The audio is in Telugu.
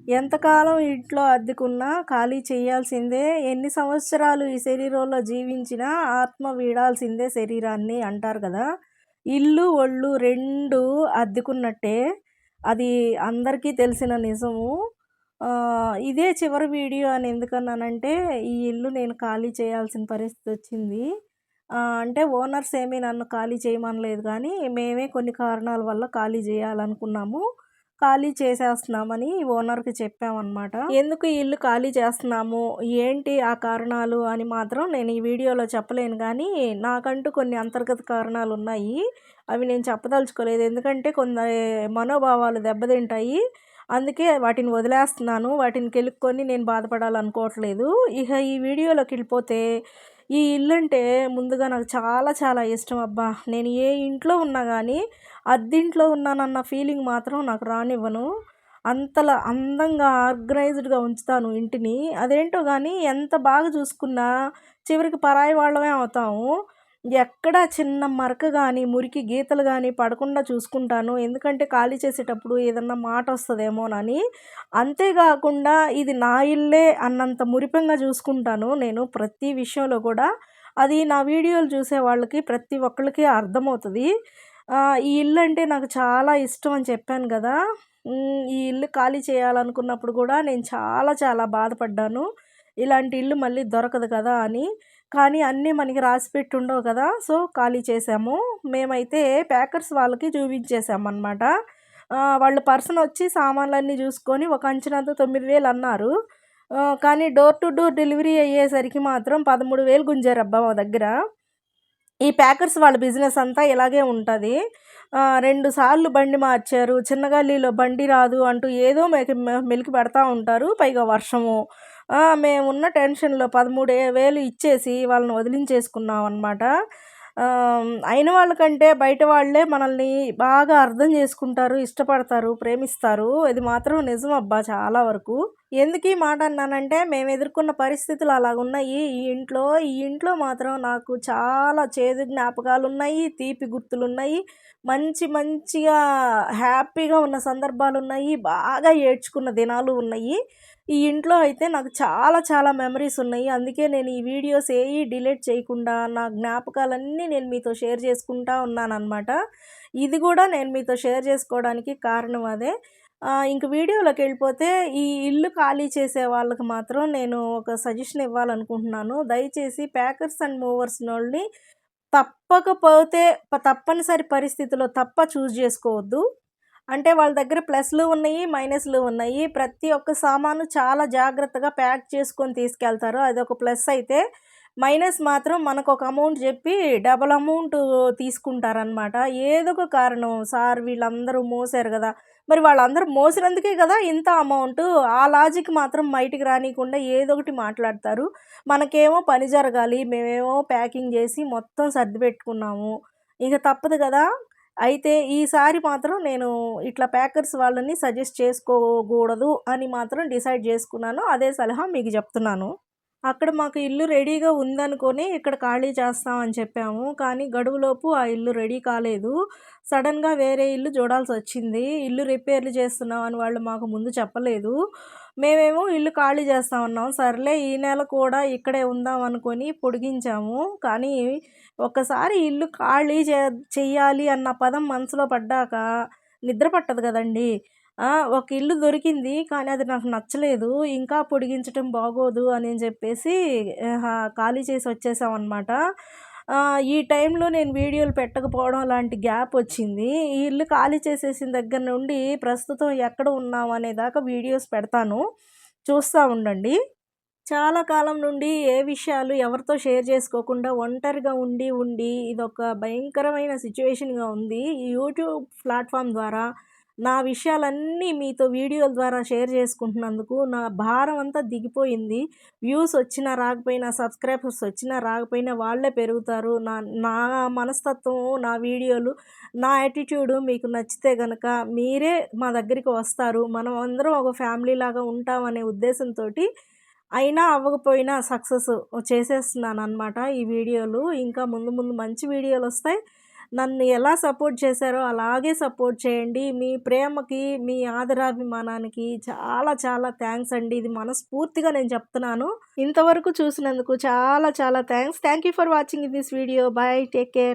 ఎంతకాలం ఇంట్లో అద్దెకున్నా ఖాళీ చేయాల్సిందే. ఎన్ని సంవత్సరాలు ఈ శరీరంలో జీవించినా ఆత్మ వీడాల్సిందే శరీరాన్ని అంటారు కదా! ఇల్లు, ఒళ్ళు 2 అద్దెకున్నట్టే. అది అందరికీ తెలిసిన నిజము. ఇదే చివరి వీడియో అని ఎందుకన్నానంటే, ఈ ఇల్లు నేను ఖాళీ చేయాల్సిన పరిస్థితొచ్చింది. అంటే ఓనర్స్ ఏమి నన్ను ఖాళీ చేయమనలేదు గానీ, మేమే కొన్ని కారణాల వల్ల ఖాళీ జేయాలనుకున్నాము. ఖాళీ చేసేస్తున్నామని ఓనర్‌కి చెప్పామనమాట. ఎందుకు ఈ ఇల్లు ఖాళీ చేస్తున్నాము, ఏంటి ఆ కారణాలు అని మాత్రం నేను ఈ వీడియోలో చెప్పలేను గానీ, నాకంటూ కొన్ని అంతర్గత కారణాలున్నాయి. అవి నేను చెప్పదలుచుకోలేదు. ఎందుకంటే కొందరి మనోభావాలు దెబ్బతింటాయి. అందుకే వాటిని వదిలేస్తున్నాను. వాటిని కెలుక్కొని నేను బాధపడాలనుకోవట్లేదు. ఇక ఈ వీడియోలోకెళ్ళిపోతే, ఈ ఇల్లంటే ముందుగా నాకు చాలా చాలా ఇష్టం అబ్బా! నేను ఏ ఇంట్లో ఉన్నా గానీ, అద్దింట్లో ఉన్నానన్న ఫీలింగ్ మాత్రం నాకు రానివ్వను. అంతలా అందంగా ఆర్గనైజ్డ్‌గా ఉంచుతాను ఇంటిని. అదేంటో గానీ ఎంత బాగా చూసుకున్నా చివరికి పరాయి వాళ్ళమే అవుతాము. ఎక్కడ చిన్న మరక గాని, మురికి గీతలు గాని పడకుండా చూసుకుంటాను. ఎందుకంటే ఖాళీ చేసేటప్పుడు ఏదన్నా మాటొస్తదేమోనని. అంతేగాకుండా ఇది నా ఇల్లే అన్నంత మురిపెంగా చూసుకుంటాను నేను ప్రతి విషయంలో కూడా. అది నా వీడియోలు చూసే వాళ్ళకి ప్రతి ఒక్కళ్ళకి అర్థమవుతది. ఈ ఇల్లంటే నాకు చాలా ఇష్టం అని చెప్పాను గదా! ఈ ఇల్లు ఖాళీ చేయాలనుకున్నప్పుడు గూడా నేను చాలా చాలా బాధపడ్డాను. ఇలాంటి ఇల్లు మళ్ళీ దొరకదు కదా అని. కానీ అన్నీ మనకి రాసిపెట్టి ఉండవు కదా! సో, ఖాళీ చేశాము. మేమైతే ప్యాకర్స్ వాళ్ళకి చూపించేసామనమాట. వాళ్ళు పర్సనొచ్చి సామాన్లన్నీ జూసుకొని ఒక అంచనాతో 9,000 అన్నారు. కానీ డోర్ టు డోర్ డెలివరీ అయ్యేసరికి మాత్రం 13,000 గుంజారబ్బా మా దగ్గర. ఈ ప్యాకర్స్ వాళ్ళ బిజినెస్ అంతా ఇలాగే ఉంటది. 2 సార్లు బండి మార్చారు. చిన్న గల్లీలో బండి రాదు అంటూ ఏదో మెలికి పెడతా ఉంటారు. పైగా వర్షము. మేమున్న టెన్షన్‌లో 13,000 ఇచ్చేసి వాళ్ళని వదిలించేసుకున్నామనమాట. అయిన వాళ్ళకంటే బయట వాళ్ళే మనల్ని బాగా అర్థం చేసుకుంటారు, ఇష్టపడతారు, ప్రేమిస్తారు. ఇది మాత్రం నిజం అబ్బా చాలా వరకు. ఎందుకీ మాట అన్నానంటే, మేమెదుర్కొన్న పరిస్థితులు అలాగున్నాయి. ఈ ఇంట్లో మాత్రం నాకు చాలా చేదు జ్ఞాపకాలున్నాయి, తీపి గుర్తులున్నాయి. మంచిగా హ్యాపీగా ఉన్న సందర్భాలున్నాయి. బాగా ఏడ్చుకున్న దినాలు ఉన్నాయి. ఈ ఇంట్లో అయితే నాకు చాలా చాలా మెమరీస్ ఉన్నాయి. అందుకే నేను ఈ వీడియోస్ ఏయి డిలీట్ చేయకుండా, నా జ్ఞాపకాలన్నీ నేను మీతో షేర్ చేసుకుంటా ఉన్నాననమాట. ఇది గూడా నేను మీతో షేర్ చేసుకోవడానికి కారణం అదే. ఇంక వీడియోలోకెళ్ళిపోతే ఈ ఇల్లు ఖాళీ చేసే వాళ్ళకి మాత్రం నేను ఒక సజెషన్ ఇవ్వాలనుకుంటున్నాను. దయచేసి ప్యాకర్స్ అండ్ మూవర్స్‌నోళ్ళని తప్పకపోతే తప్పనిసరి పరిస్థితిలో తప్ప చూజ్ చేసుకోవద్దు. అంటే వాళ్ళ దగ్గర ప్లస్‌లు ఉన్నాయి, మైనస్‌లు ఉన్నాయి. ప్రతి ఒక్క సామాను చాలా జాగ్రత్తగా ప్యాక్ చేసుకొని తీసుకెళ్తారు. అదొక ప్లస్ అయితే, మైనస్ మాత్రం మనకొక అమౌంట్ జెప్పి డబుల్ అమౌంటు తీసుకుంటారనమాట. ఏదో ఒక కారణం, సార్ వీళ్ళందరూ మోసారు గదా! మరి వాళ్ళందరూ మోసినందుకే గదా ఇంత అమౌంటు. ఆ లాజిక్ మాత్రం బయటికి రానీయకుండా ఏదోకటి మాట్లాడతారు. మనకేమో పని జరగాలి. మేమేమో ప్యాకింగ్ జేసి మొత్తం సర్దిపెట్టుకున్నాము. ఇక తప్పదు గదా! అయితే ఈసారి మాత్రం నేను ఇట్లా ప్యాకర్స్ వాళ్ళని సజెస్ట్ చేసుకోకూడదు అని మాత్రం డిసైడ్ జేసుకున్నాను. అదే సలహా మీకు జెప్తున్నాను. అక్కడ మాకు ఇల్లు రెడీగా ఉందనుకోని ఇక్కడ ఖాళీ చేస్తామని చెప్పాము. కానీ గడువులోపు ఆ ఇల్లు రెడీ కాలేదు. సడెన్‌గా వేరే ఇల్లు చూడాల్సొచ్చింది. ఇల్లు రిపేర్లు చేస్తున్నామని వాళ్ళు మాకు ముందు చెప్పలేదు. మేమేమో ఇల్లు ఖాళీ చేస్తామన్నాం. సర్లే ఈ నెల కూడా ఇక్కడే ఉందాం అనుకోని పొడిగించాము. కానీ ఒక్కసారి ఇల్లు ఖాళీ చెయ్యాలి అన్న పదం మనసులో పడ్డాక నిద్ర పట్టదు గదండీ! ఒక ఇల్లు దొరికింది. కానీ అది నాకు నచ్చలేదు. ఇంకా పొడిగించటం బాగోదు అని చెప్పేసి ఖాళీ చేసి వచ్చేసామనమాట. ఈ టైంలో నేను వీడియోలు పెట్టకపోవడం లాంటి గ్యాప్ వచ్చింది. ఈ ఇల్లు ఖాళీ చేసేసిన దగ్గర నుండి ప్రస్తుతం ఎక్కడ ఉన్నాం అనే దాకా వీడియోస్ పెడతాను. చూస్తా ఉండండి. చాలా కాలం నుండి ఏ విషయాలు ఎవరితో షేర్ చేసుకోకుండా ఒంటరిగా ఉండి ఇదొక భయంకరమైన సిట్యుయేషన్‌గా ఉంది. ఈ యూట్యూబ్ ప్లాట్‌ఫార్మ్ ద్వారా నా విషయాలన్నీ మీతో వీడియోల ద్వారా షేర్ చేసుకుంటున్నందుకు నా భారం అంతా దిగిపోయింది. వ్యూస్ వచ్చినా రాకపోయినా, సబ్స్క్రైబర్స్ వచ్చినా రాకపోయినా వాళ్ళే పెరుగుతారు. నా నా మనస్తత్వం, నా వీడియోలు, నా యాటిట్యూడ్ మీకు నచ్చితే గనక మీరే మా దగ్గరికి వస్తారు. మనం అందరం ఒక ఫ్యామిలీలాగా ఉంటామనే ఉద్దేశంతోటి అయినా అవ్వకపోయినా సక్సెస్ చేసేస్తున్నాననమాట ఈ వీడియోలు. ఇంకా ముందు ముందు మంచి వీడియోలొస్తాయి. నన్ను ఎలా సపోర్ట్ చేశారో అలాగే సపోర్ట్ చేయండి. మీ ప్రేమకి, మీ ఆదరాభిమానానికి చాలా చాలా థ్యాంక్స్ అండి. ఇది మనస్ఫూర్తిగా నేను చెప్తున్నాను. ఇంతవరకు చూసినందుకు చాలా చాలా thanks. Thank you for watching this video. By. Take care.